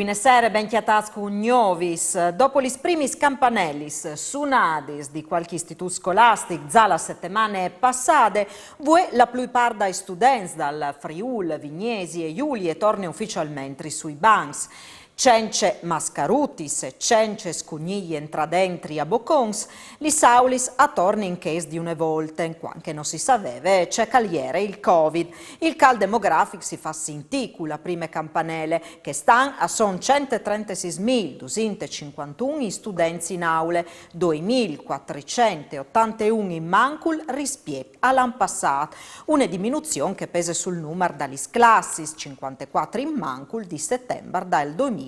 Buonasera, ben chiatats con Gnovis. Dopo gli primi campanellis sunadis di qualche istituto scolastico già la settimane passate, vuoi la plupart dei studenti dal Friul, Vignesi e Giulie tornano ufficialmente sui bancs. Cence mascarutis e cence scugnigli entradentri a boccons, li saulis a torni in case di une volte, quanche non si sapeva, c'è caliere il Covid. Il cal demografico si fa sinticu la prime campanelle, che stan a son 136.251 studenti in aule, 2.481 in mancul rispetto all'anno passato, una diminuzione che pesa sul numero dagli classis, 54 in mancul di settembre del 2021.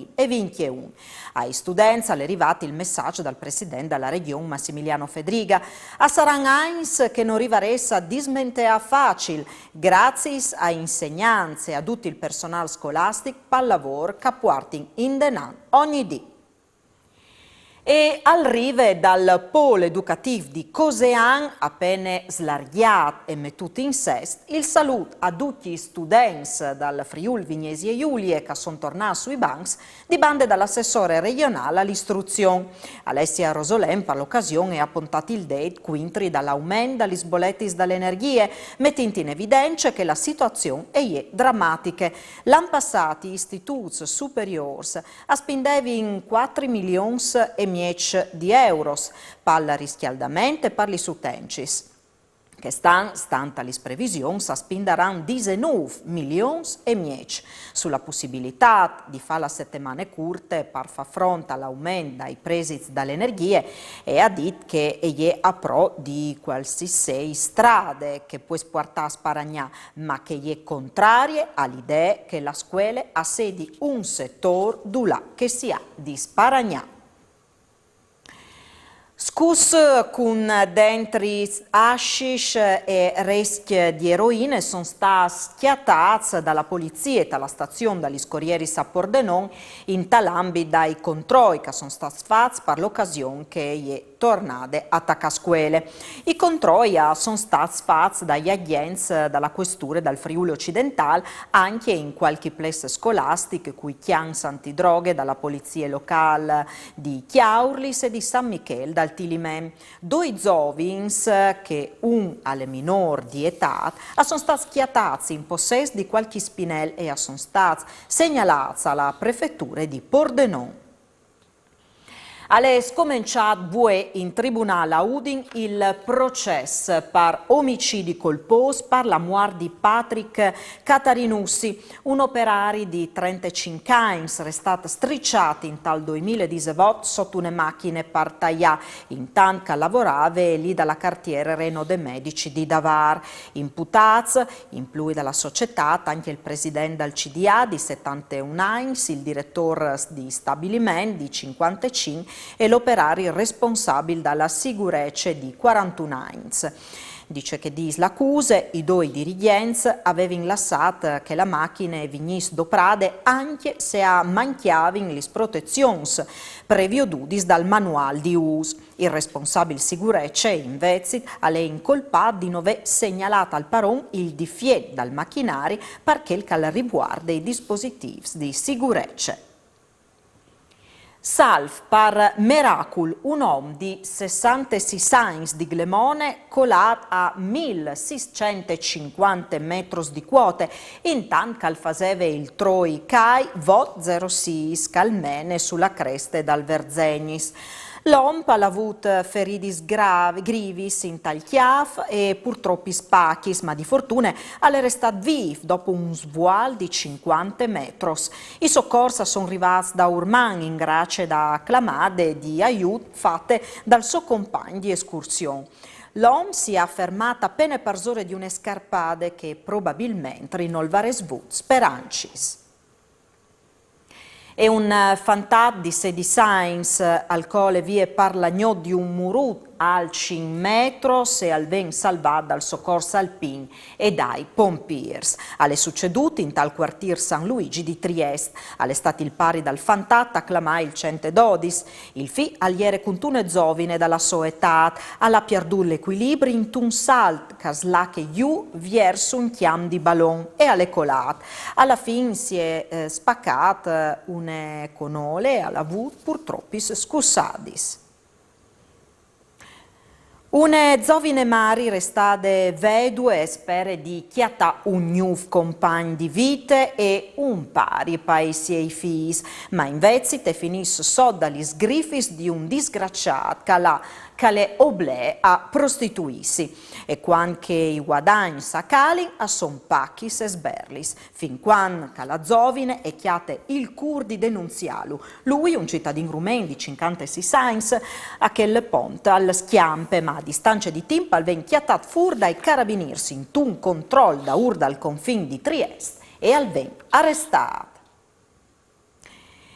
Ai studenti è arrivato il messaggio dal presidente della regione Massimiliano Fedriga. A saran eins che non rivaressa dismentea facile, grazie a insegnanze e a tutto il personale scolastico per lavoro che portano in denan ogni dì. E al rive dal polo educativo di Cosean, appena slargiato e mettuto in sesto, il saluto a tutti gli studenti dal Friul, Vignesi e Giulie che sono tornati sui bancs di bande dall'assessore regionale all'istruzione. Alessia Rosolem per l'occasione ha puntato il date quintri dall'aumento degli sboletti dalle energie, mettendo in evidenza che la situazione è drammatica. L'anno passato gli istituti superiori spendevano in 4 milioni e di euros per il riscaldamento e per gli utencis, che stante le previsioni, spinderanno 19 milioni e mieci sulla possibilità di fare la settimane corte per far fronte all'aumento dei prezzi dalle energie e ha detto che è a pro di qualsiasi strade che può portare a sparagnare, ma che è contraria all'idea che la scuola assedi un settore che si ha di sparagnare. Scus con dentri hashish e resti di eroine sono stati schiattati dalla polizia e dalla stazione degli Corrieri a Pordenone in talambi dai controlli che sono stati fatti per l'occasione che è tornata a Tacascuele. I controlli sono stati fatti dagli agenti dalla questura e dal Friuli occidentale anche in qualche place scolastico cui chians antidroghe dalla polizia locale di Chiaurlis e di San Michele dal Tilimen. Due giovins che un alle minor di età sono stati schiattati in possesso di qualche spinel e sono stati segnalati alla prefettura di Pordenone. È scominciato in tribunale a Udin il processo per omicidi colposi per la morte di Patrick Catarinussi, un operario di 35 anni, restato strisciato in tal 2018 sotto una macchina per tagliare, intanto che lavorava lì dalla cartiera Reno de Medici di Davar. Imputati, in più dalla società, anche il presidente del CDA di 71 anni, il direttore di stabilimento di 55 e l'operario responsabile dalla sicurezza di 41 anni. Dice che dis l'accusa, i due dirigenti avevano lasciato che la macchina venisse doprade anche se a manchiavano le protezioni previududis dal manuale di uso. Il responsabile sicurezza invece è incolpato di non aver segnalato al paron il difetto dal macchinari perché il riguarda i dispositivi di sicurezza. Salv per Meracul, un uomo di 66 anni di Glemone colato a 1650 metri di quote, intanto che faceva il Troi Cai Vot 06 Scalmene sulla cresta dal Verzegnis. L'uomo ha avuto feriti grivis in tal chiaf e purtroppo spacchi, ma di fortuna è restato vivo dopo un svual di 50 metri. I soccorsi sono arrivati da Urman in grazia da acclamate di aiuto fatte dal suo compagno di escursione. L'uomo si è fermato appena per ore di une scarpate che probabilmente non varesvut sperancis. E un fantat di 16 anni al quale vi parla di un murut al 5 metros e al ven salvato dal soccorso alpin e dai pompiers. Alle succedute in tal quartier San Luigi di Trieste. Alle stati il pari dal fantat acclamai il 112. Il fi aliere cuntune zovine dalla sua età alla pierdù l'equilibrio in un salt casla che giù verso un chiam di ballon e alle colat. Alla fin si è spaccat une conole e alla vut purtroppo scussadis. Une zovine mari restate vedue e spere di chiatà un nuovo compagno di vite e un pari paesi ai fis, ma invece te finis sotto gli sgrifis di un disgraziato che le oblè a prostituirsi e quando che i guadagni s'accalin a son pacchis e sberlis, fin quando che la zovine e chiate il cur di denunzialu. Lui, un cittadino rumen di 56 anni, a che le ponte al schiampe, ma a distanza di tempo al ven chiatat fur dai carabinieri in un controllo da urda al confine di Trieste e al ven arrestato.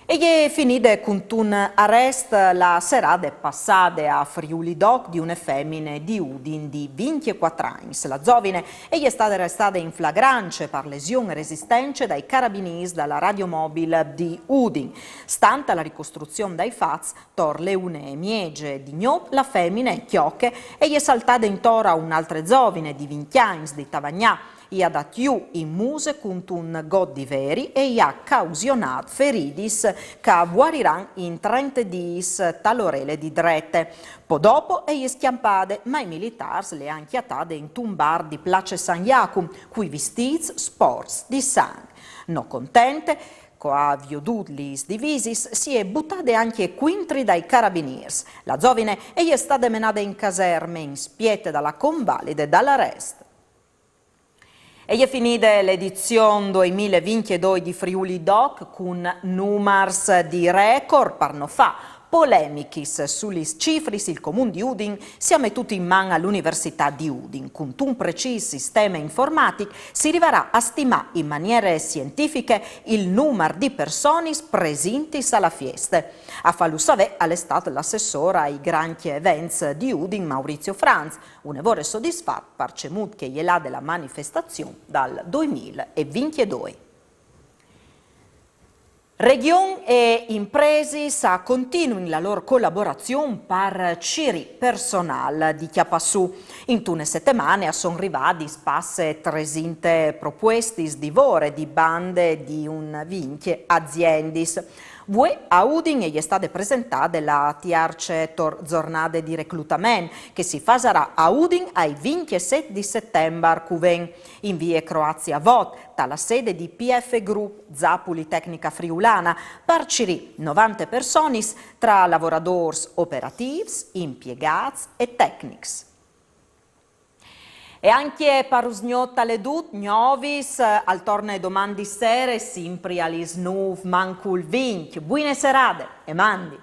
E è finita con un arresto la serata passata a Friuli Doc di una femmina di Udin di 24 anni. La giovane è stata arrestata in flagranza per lesioni resistenti dai carabinieri dalla radiomobile di Udin. Stante la ricostruzione dai fatti, tor le une miege di gnop, la femmina è chiocche e è saltata intorno a un'altra giovane di 20 anni di Tavagnà. Ha dato in muse con un god di veri e ha causionato feridis che guariranno in 30 dis talorele di drette. Poi dopo è schiampate, ma i militari le hanno chiatate in un bar di Place San Iacum, cui vestiti sports di sangue. Non contente, a viodudlis divisis si è buttate anche quintri dai carabinieri. La giovane è stata menata in caserme in spiete dalla convalide dall'arresto. E è finita l'edizione 2022 di Friuli Doc con numers di record per no fa. Polemichis sulle cifre, il comune di Udin si è mettuto in mano all'Università di Udin. Con un preciso sistema informatico si arriverà a stimare in maniere scientifiche il numero di persone presenti alla festa. A farlo sapere all'estate l'assessore ai grandi events di Udin, Maurizio Franz, un evore soddisfatto per cemut che glielà della manifestazione dal 2022. Regioni e imprese continuano la loro collaborazione per ciri personale di Chiapassù. In tune settimane sono arrivati spasse 300 proposte di lavoro di bande di un 20 aziendis. A Udin gli è stata presentata la tiarce giornata di reclutamento che si farà a Udin ai 27 di settembre cuven in via Croazia Vot, dalla sede di PF Group Zapuli Tecnica Friulana, per circa 90 persone tra lavoratori operativi, impiegati e tecnici. E anche per usgnotta le dut, novis, al torne domani sera, sempre all'is nuv mancul vinc. Buone serate e mandi!